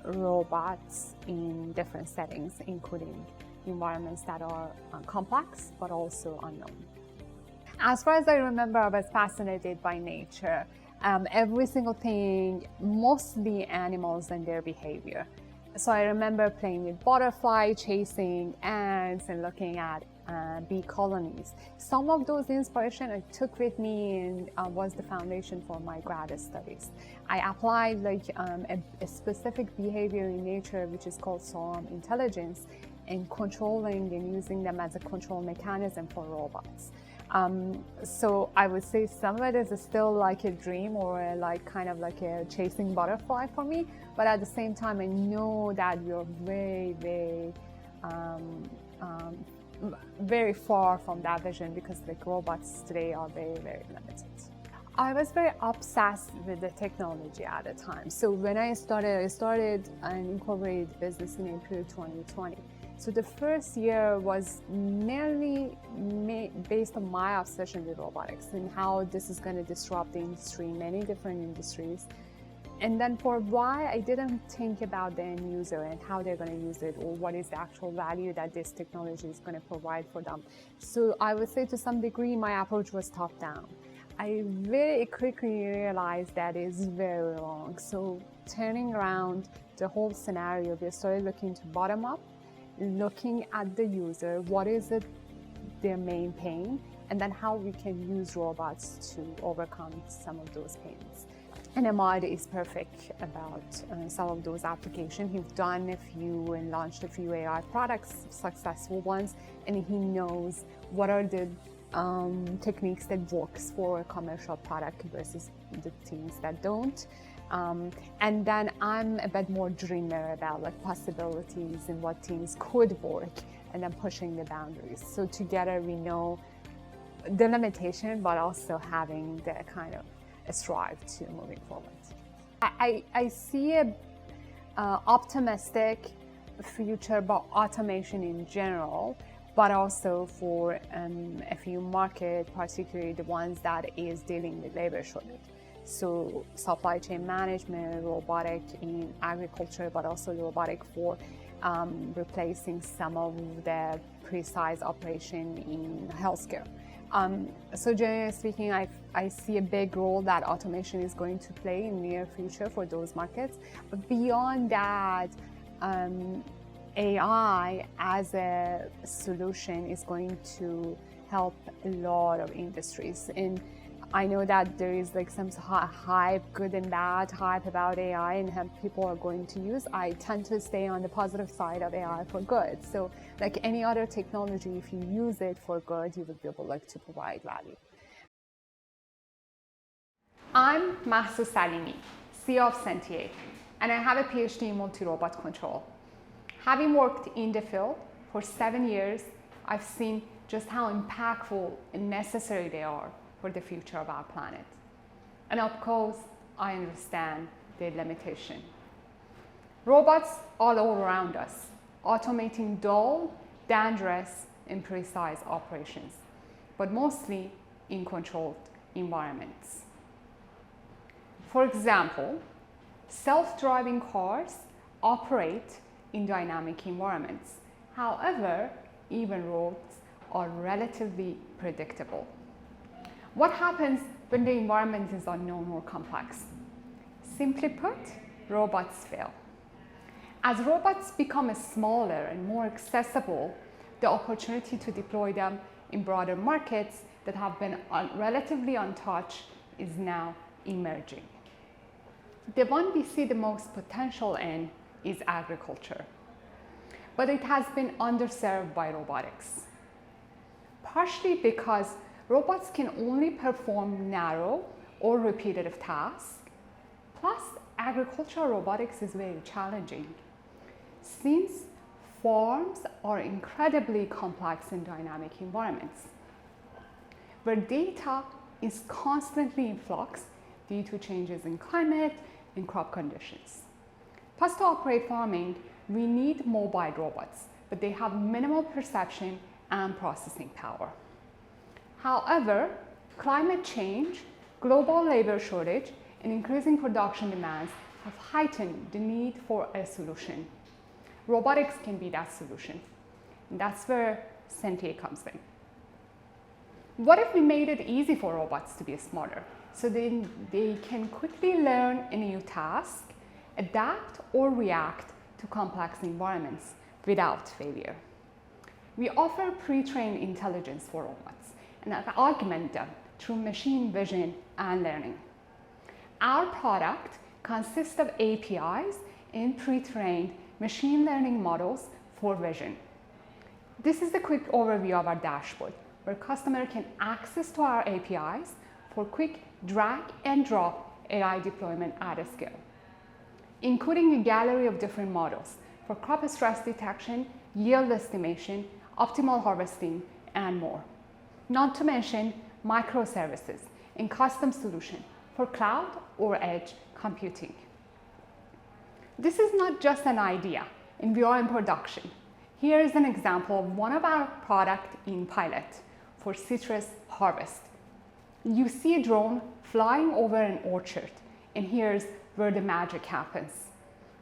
robots in different settings, including environments that are complex but also unknown. As far as I remember, I was fascinated by nature. Every single thing, mostly animals and their behavior. So I remember playing with butterfly, chasing ants, and looking at bee colonies. Some of those inspiration I took with me and was the foundation for my grad studies. I applied a specific behavior in nature, which is called Lms Integration, and controlling and using them as a control mechanism for robots. So I would say some of it is still like a dream or kind of like a chasing butterfly for me, but at the same time I know that we're very far from that vision, because like robots today are very limited. I was very obsessed with the technology at the time. So when I started and incorporated business in April 2020. So the first year was mainly based on my obsession with robotics and how this is going to disrupt the industry, many different industries. And then for why, I didn't think about the end user and how they're going to use it, or what is the actual value that this technology is going to provide for them. So I would say to some degree, my approach was top down. I very quickly realized that is very wrong. So turning around the whole scenario, we started looking to bottom up, looking at the user, what is it their main pain, and then how we can use robots to overcome some of those pains. And Ahmad is perfect about some of those applications. He's done a few and launched a few AI products, successful ones, and he knows what are the techniques that works for a commercial product versus the things that don't. And then I'm a bit more dreamer about like possibilities and what things could work, and then pushing the boundaries. So together we know the limitation, but also having the kind of a strive to moving forward. I see a optimistic future about automation in general, but also for a few markets, particularly the ones that is dealing with labor shortage. So supply chain management, robotic in agriculture, but also robotic for replacing some of the precise operation in healthcare. So generally speaking, I see a big role that automation is going to play in the near future for those markets. But beyond that, AI as a solution is going to help a lot of industries. And I know that there is like some hype, good and bad hype about AI and how people are going to use. I tend to stay on the positive side of AI for good. So like any other technology, if you use it for good, you would be able to provide value. I'm Mahsa Salimi, CEO of Sentier, and I have a PhD in multi-robot control. Having worked in the field for 7 years, I've seen just how impactful and necessary they are for the future of our planet. And of course, I understand their limitation. Robots all around us, automating dull, dangerous, imprecise operations, but mostly in controlled environments. For example, self-driving cars operate in dynamic environments. However, even roads are relatively predictable. What happens when the environment is unknown or complex? Simply put, robots fail. As robots become smaller and more accessible, the opportunity to deploy them in broader markets that have been relatively untouched is now emerging. The one we see the most potential in is agriculture, but it has been underserved by robotics. Partially because robots can only perform narrow or repetitive tasks, plus agricultural robotics is very challenging, since farms are incredibly complex and dynamic environments, where data is constantly in flux due to changes in climate and crop conditions. Plus, to operate farming, we need mobile robots, but they have minimal perception and processing power. However, climate change, global labor shortage, and increasing production demands have heightened the need for a solution. Robotics can be that solution. And that's where Sentier comes in. What if we made it easy for robots to be smarter, so then they can quickly learn a new task, adapt or react to complex environments without failure? We offer pre-trained intelligence for robots and augment them through machine vision and learning. Our product consists of APIs and pre-trained machine learning models for vision. This is a quick overview of our dashboard, where customer can access to our APIs for quick drag and drop AI deployment at a scale, including a gallery of different models for crop stress detection, yield estimation, optimal harvesting, and more. Not to mention microservices and custom solution for cloud or edge computing. This is not just an idea, and we are in production. Here is an example of one of our products in pilot for citrus harvest. You see a drone flying over an orchard, and here's where the magic happens.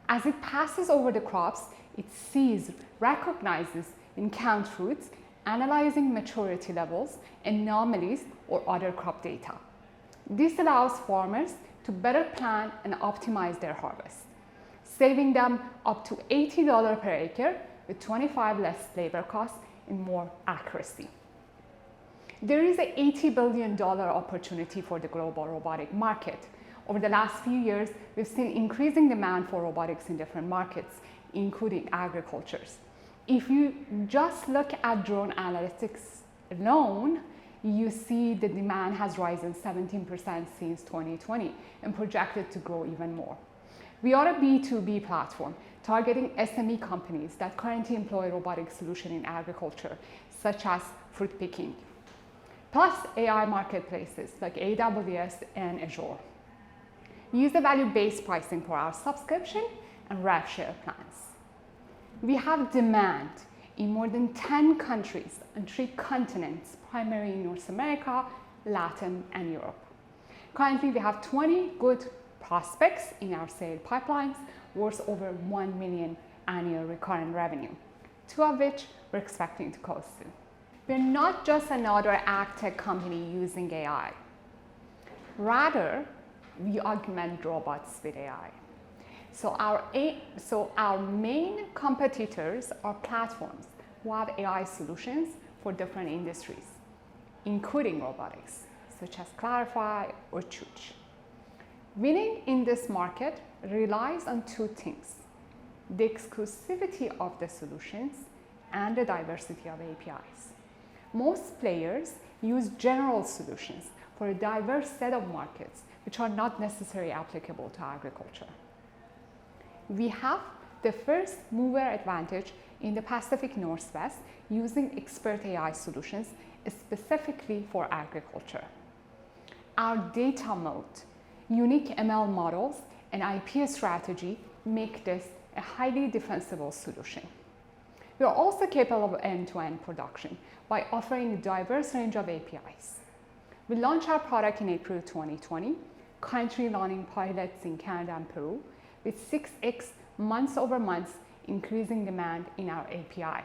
As it passes over the crops, it sees, recognizes, and counts fruits, analyzing maturity levels, anomalies, or other crop data. This allows farmers to better plan and optimize their harvest, saving them up to $80 per acre with 25 less labor costs and more accuracy. There is an $80 billion opportunity for the global robotic market. Over the last few years, we've seen increasing demand for robotics in different markets, including agriculture. If you just look at drone analytics alone, you see the demand has risen 17% since 2020 and projected to grow even more. We are a B2B platform targeting SME companies that currently employ robotic solutions in agriculture, such as fruit picking, plus AI marketplaces like AWS and Azure. We use the value-based pricing for our subscription and rev share plans. We have demand in more than 10 countries on 3 continents, primarily in North America, Latin, and Europe. Currently, we have 20 good prospects in our sales pipelines worth over $1 million annual recurring revenue, 2 of which we're expecting to close soon. We're not just another ag tech company using AI. Rather, we augment robots with AI. So our main competitors are platforms who have AI solutions for different industries, including robotics, such as Clarify or Chooch. Winning in this market relies on 2 things: the exclusivity of the solutions and the diversity of APIs. Most players use general solutions for a diverse set of markets, which are not necessarily applicable to agriculture. We have the first mover advantage in the Pacific Northwest using expert AI solutions specifically for agriculture. Our data moat, unique ML models, and IP strategy make this a highly defensible solution. We are also capable of end-to-end production by offering a diverse range of APIs. We launched our product in April 2020, currently running pilots in Canada and Peru, with 6x month-over-month increasing demand in our API.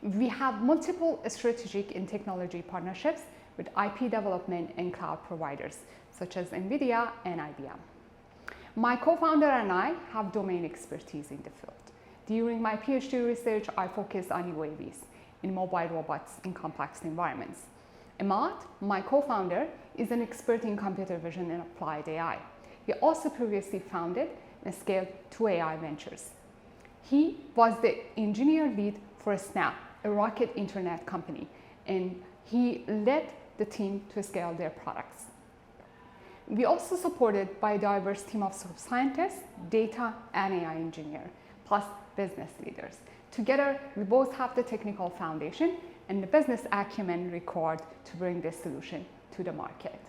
We have multiple strategic and technology partnerships with IP development and cloud providers, such as NVIDIA and IBM. My co-founder and I have domain expertise in the field. During my PhD research, I focused on UAVs in mobile robots in complex environments. Ahmad, my co-founder, is an expert in computer vision and applied AI. He also previously founded and scaled 2 AI ventures. He was the engineer lead for Snap, a rocket internet company, and he led the team to scale their products. We also supported by a diverse team of scientists, data, and AI engineers, plus business leaders. Together, we both have the technical foundation and the business acumen required to bring this solution to the market.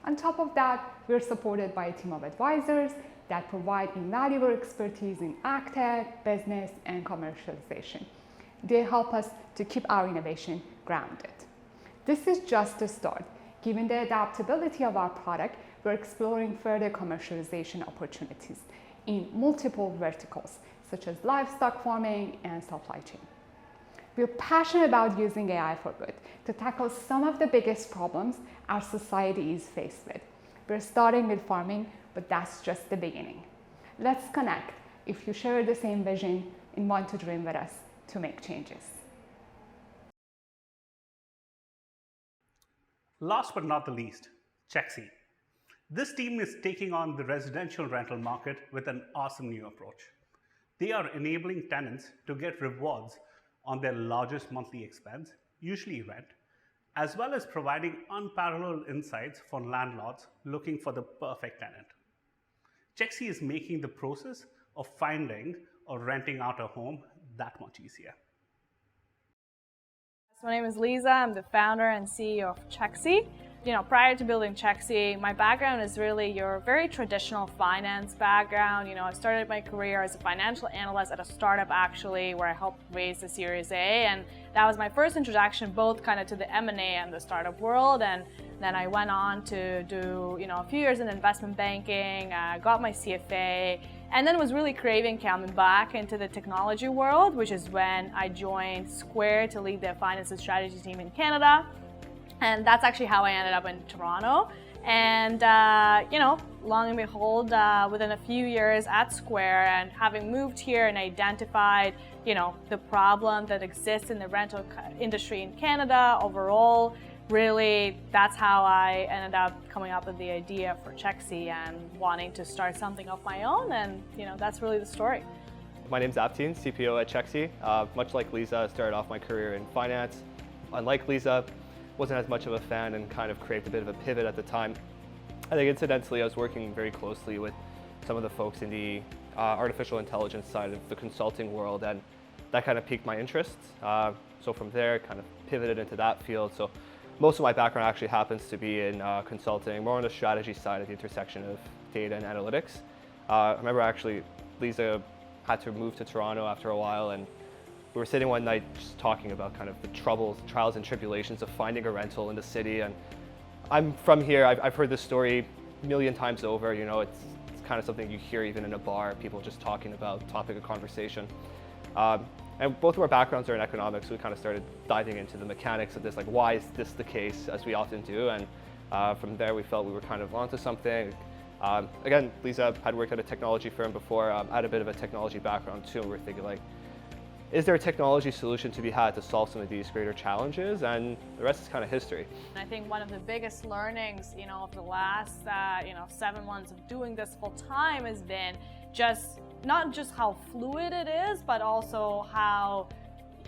On top of that, we're supported by a team of advisors that provide invaluable expertise in ag tech, business, and commercialization. They help us to keep our innovation grounded. This is just a start. Given the adaptability of our product, we're exploring further commercialization opportunities in multiple verticals, such as livestock farming and supply chain. We're passionate about using AI for good to tackle some of the biggest problems our society is faced with. We're starting with farming, but that's just the beginning. Let's connect if you share the same vision and want to dream with us to make changes. Last but not the least, Chexi. This team is taking on the residential rental market with an awesome new approach. They are enabling tenants to get rewards on their largest monthly expense, usually rent, as well as providing unparalleled insights for landlords looking for the perfect tenant. Chexi is making the process of finding or renting out a home that much easier. My name is Lisa. I'm the founder and CEO of Chexi. Prior to building Chexi, my background is really your very traditional finance background. I started my career as a financial analyst at a startup actually, where I helped raise the Series A, and that was my first introduction both kind of to the M&A and the startup world. And then I went on to do a few years in investment banking, got my CFA, and then was really craving coming back into the technology world, which is when I joined Square to lead their finance and strategy team in Canada. And that's actually how I ended up in Toronto. And, long and behold, within a few years at Square and having moved here and identified, the problem that exists in the rental industry in Canada overall, really, that's how I ended up coming up with the idea for Chexi and wanting to start something of my own. And, that's really the story. My name's Aptine, CPO at Chexi. Much like Lisa, I started off my career in finance. Unlike Lisa, wasn't as much of a fan and kind of craved a bit of a pivot at the time. I think incidentally, I was working very closely with some of the folks in the artificial intelligence side of the consulting world, and that kind of piqued my interest. So from there, kind of pivoted into that field. So most of my background actually happens to be in consulting, more on the strategy side at the intersection of data and analytics. I remember actually Lisa had to move to Toronto after a while, and we were sitting one night just talking about kind of the trials and tribulations of finding a rental in the city. And I'm from here, I've heard this story a million times over. It's kind of something you hear even in a bar, people just talking about, topic of conversation. And both of our backgrounds are in economics, so we kind of started diving into the mechanics of this, like why is this the case, as we often do. And from there we felt we were kind of onto something. Again, Lisa had worked at a technology firm before. I had a bit of a technology background too, and we were thinking like, is there a technology solution to be had to solve some of these greater challenges? And the rest is kind of history. I think one of the biggest learnings, of the last, 7 months of doing this full time has been not just how fluid it is, but also how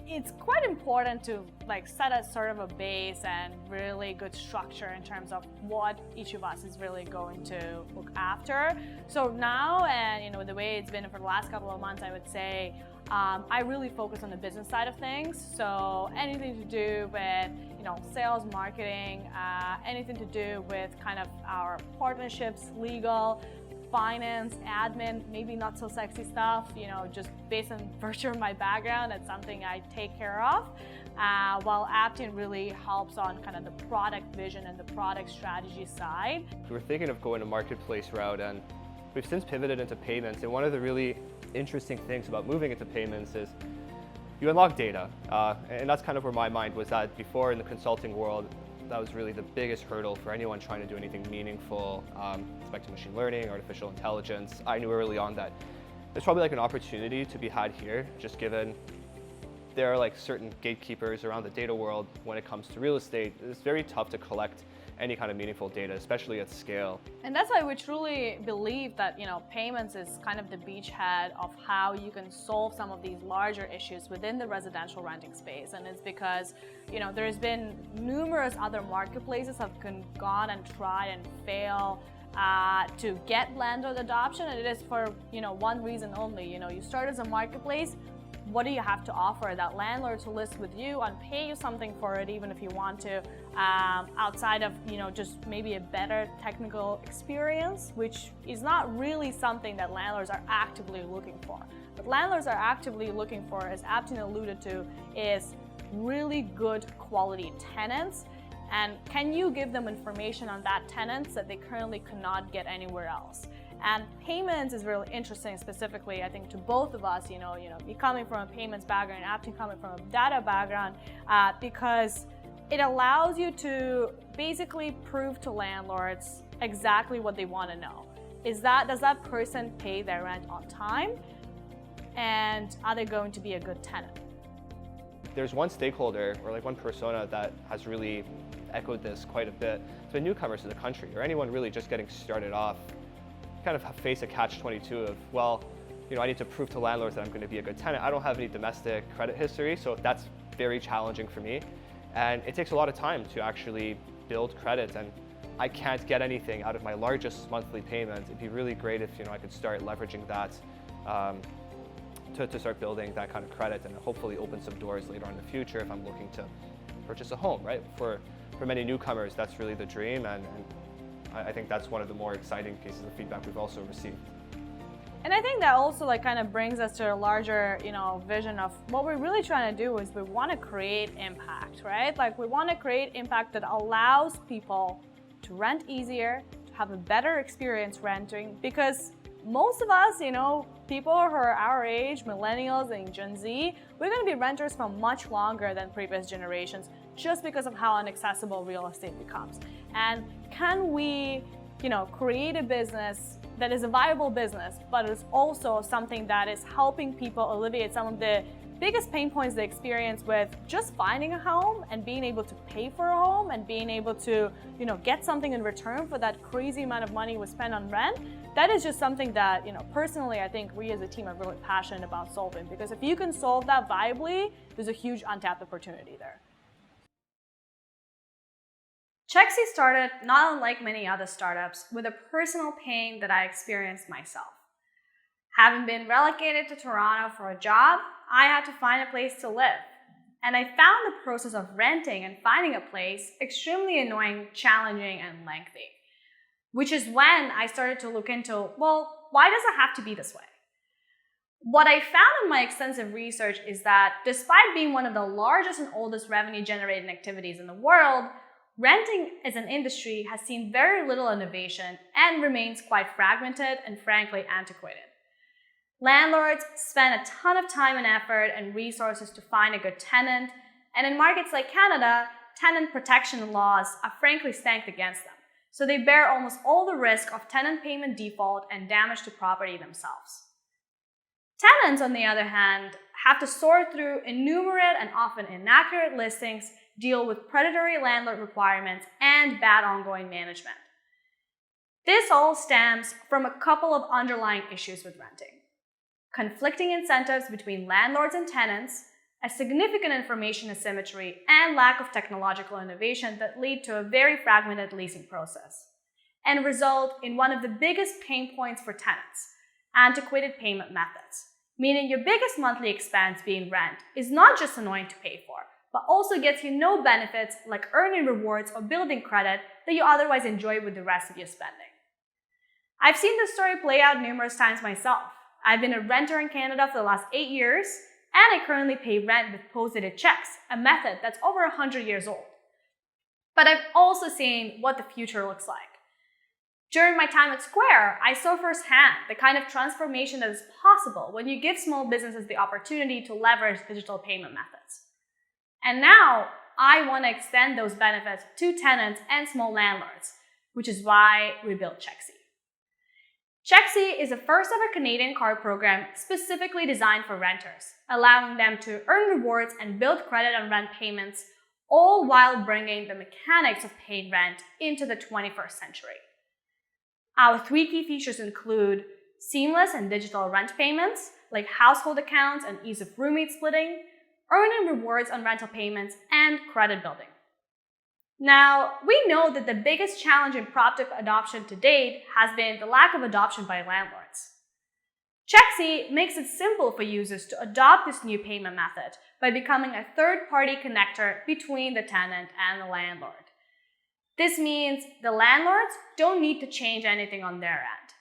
it's quite important to set a sort of a base and really good structure in terms of what each of us is really going to look after. So now, and the way it's been for the last couple of months, I would say, I really focus on the business side of things. So anything to do with, sales, marketing, anything to do with kind of our partnerships, legal, finance, admin, maybe not so sexy stuff, just based on virtue of my background, that's something I take care of. While Aptine really helps on kind of the product vision and the product strategy side. We were thinking of going a marketplace route, and we've since pivoted into payments. And one of the really interesting things about moving into payments is you unlock data. And that's kind of where my mind was at before in the consulting world. That was really the biggest hurdle for anyone trying to do anything meaningful, respect to machine learning, artificial intelligence. I knew early on that there's probably an opportunity to be had here, just given there are certain gatekeepers around the data world when it comes to real estate. It's very tough to collect any kind of meaningful data, especially at scale. And that's why we truly believe that payments is kind of the beachhead of how you can solve some of these larger issues within the residential renting space. And it's because there's been numerous other marketplaces have gone and tried and failed to get landlord adoption, and it is for one reason only. You start as a marketplace. What do you have to offer that landlord to list with you and pay you something for it, even if you want to, outside of just maybe a better technical experience, which is not really something that landlords are actively looking for. What landlords are actively looking for, as Aptine alluded to, is really good quality tenants And can you give them information on that tenant that they currently cannot get anywhere else? And payments is really interesting, specifically, I think, to both of us, me coming from a payments background and Aptin coming from a data background, because it allows you to basically prove to landlords exactly what they want to know. Does that person pay their rent on time? And are they going to be a good tenant? There's one stakeholder or like one persona that has really echoed this quite a bit. To newcomers to the country or anyone really just getting started off, kind of face a catch-22 of, well, I need to prove to landlords that I'm going to be a good tenant. I don't have any domestic credit history, so that's very challenging for me. And it takes a lot of time to actually build credit, and I can't get anything out of my largest monthly payment. It'd be really great if I could start leveraging that to start building that kind of credit and hopefully open some doors later on in the future if I'm looking to purchase a home, right? For many newcomers, that's really the dream, and I think that's one of the more exciting pieces of feedback we've also received. And I think that also kind of brings us to a larger, vision of what we're really trying to do is we want to create impact, right? Like we want to create impact that allows people to rent easier, to have a better experience renting, because most of us, people who are our age, millennials and Gen Z, we're going to be renters for much longer than previous generations just because of how inaccessible real estate becomes. And can we, create a business that is a viable business, but is also something that is helping people alleviate some of the biggest pain points they experience with just finding a home and being able to pay for a home and being able to, get something in return for that crazy amount of money we spend on rent. That is just something that, personally, I think we as a team are really passionate about solving, because if you can solve that viably, there's a huge untapped opportunity there. Chexi started, not unlike many other startups, with a personal pain that I experienced myself. Having been relocated to Toronto for a job, I had to find a place to live. And I found the process of renting and finding a place extremely annoying, challenging, and lengthy. Which is when I started to look into, well, why does it have to be this way? What I found in my extensive research is that despite being one of the largest and oldest revenue-generating activities in the world, renting as an industry has seen very little innovation and remains quite fragmented and frankly antiquated. Landlords spend a ton of time and effort and resources to find a good tenant, and in markets like Canada, tenant protection laws are frankly stacked against them, so they bear almost all the risk of tenant payment default and damage to property themselves. Tenants, on the other hand, have to sort through innumerate and often inaccurate listings, deal with predatory landlord requirements, and bad ongoing management. This all stems from a couple of underlying issues with renting. Conflicting incentives between landlords and tenants, a significant information asymmetry, and lack of technological innovation that lead to a very fragmented leasing process, and result in one of the biggest pain points for tenants, antiquated payment methods, meaning your biggest monthly expense being rent is not just annoying to pay for, but also gets you no benefits like earning rewards or building credit that you otherwise enjoy with the rest of your spending. I've seen this story play out numerous times myself. I've been a renter in Canada for the last 8 years, and I currently pay rent with post-dated checks, a method that's over 100 years old. But I've also seen what the future looks like. During my time at Square, I saw firsthand the kind of transformation that is possible when you give small businesses the opportunity to leverage digital payment methods. And now, I want to extend those benefits to tenants and small landlords, which is why we built Chexi. Chexi is a first-ever Canadian card program specifically designed for renters, allowing them to earn rewards and build credit on rent payments, all while bringing the mechanics of paid rent into the 21st century. Our 3 key features include seamless and digital rent payments, like household accounts and ease of roommate splitting, earning rewards on rental payments, and credit building. Now, we know that the biggest challenge in PropTech adoption to date has been the lack of adoption by landlords. Chexi makes it simple for users to adopt this new payment method by becoming a third-party connector between the tenant and the landlord. This means the landlords don't need to change anything on their end.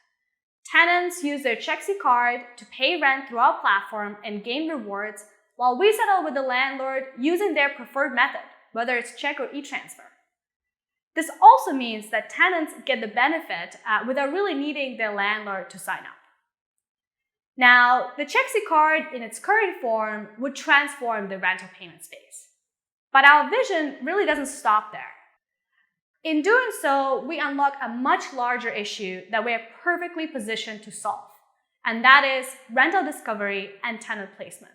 Tenants use their Chexi card to pay rent through our platform and gain rewards, while we settle with the landlord using their preferred method, whether it's check or e-transfer. This also means that tenants get the benefit without really needing their landlord to sign up. Now, the Chexi card in its current form would transform the rental payment space. But our vision really doesn't stop there. In doing so, we unlock a much larger issue that we are perfectly positioned to solve, and that is rental discovery and tenant placement.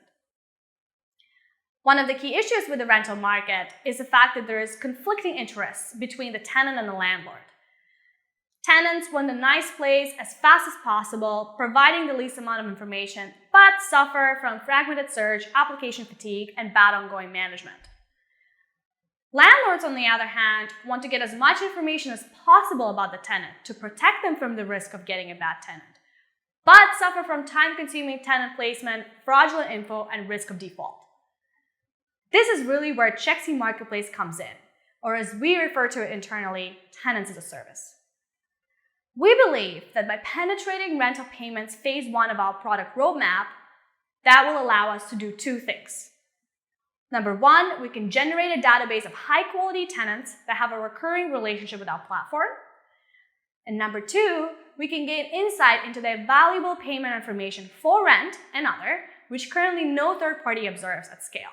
One of the key issues with the rental market is the fact that there is conflicting interests between the tenant and the landlord. Tenants want a nice place as fast as possible, providing the least amount of information, but suffer from fragmented search, application fatigue, and bad ongoing management. Landlords, on the other hand, want to get as much information as possible about the tenant to protect them from the risk of getting a bad tenant, but suffer from time-consuming tenant placement, fraudulent info, and risk of default. This is really where Chexi Marketplace comes in, or as we refer to it internally, Tenants as a Service. We believe that by penetrating rental payments phase 1 of our product roadmap, that will allow us to do two things. Number one, we can generate a database of high-quality tenants that have a recurring relationship with our platform. And number two, we can gain insight into their valuable payment information for rent and other, which currently no third party observes at scale.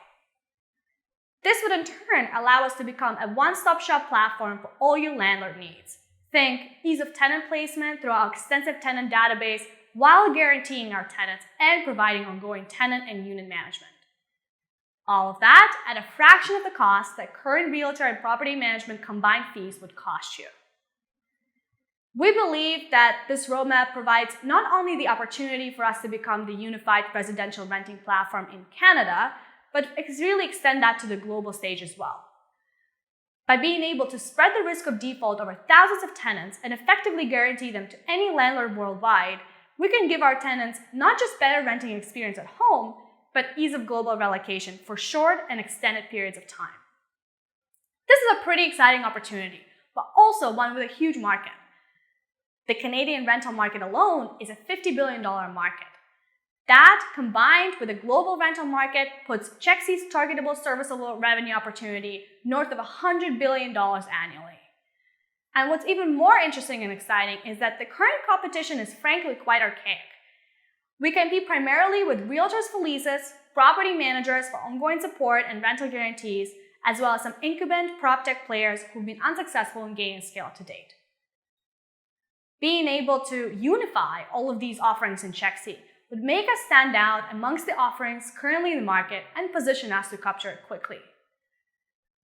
This would in turn allow us to become a one-stop shop platform for all your landlord needs. Think ease of tenant placement through our extensive tenant database while guaranteeing our tenants and providing ongoing tenant and unit management. All of that at a fraction of the cost that current realtor and property management combined fees would cost you. We believe that this roadmap provides not only the opportunity for us to become the unified residential renting platform in Canada, but really extend that to the global stage as well. By being able to spread the risk of default over thousands of tenants and effectively guarantee them to any landlord worldwide, we can give our tenants not just better renting experience at home, but ease of global relocation for short and extended periods of time. This is a pretty exciting opportunity, but also one with a huge market. The Canadian rental market alone is a $50 billion market. That, combined with a global rental market, puts Chexi's targetable serviceable revenue opportunity north of $100 billion annually. And what's even more interesting and exciting is that the current competition is frankly quite archaic. We compete primarily with realtors for leases, property managers for ongoing support and rental guarantees, as well as some incumbent PropTech players who've been unsuccessful in gaining scale to date. Being able to unify all of these offerings in Chexi would make us stand out amongst the offerings currently in the market and position us to capture it quickly.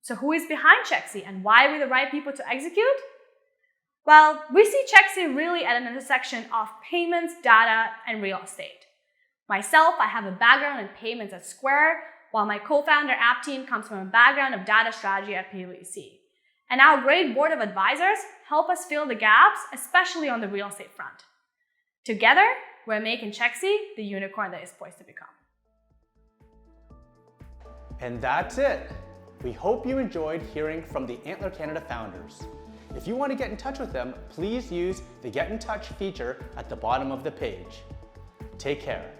So who is behind Chexi and why are we the right people to execute? Well, we see Chexi really at an intersection of payments, data, and real estate. Myself, I have a background in payments at Square, while my co-founder app team comes from a background of data strategy at PwC. And our great board of advisors help us fill the gaps, especially on the real estate front. Together, we're making Chexi the unicorn that is poised to become. And that's it. We hope you enjoyed hearing from the Antler Canada founders. If you want to get in touch with them, please use the Get in Touch feature at the bottom of the page. Take care.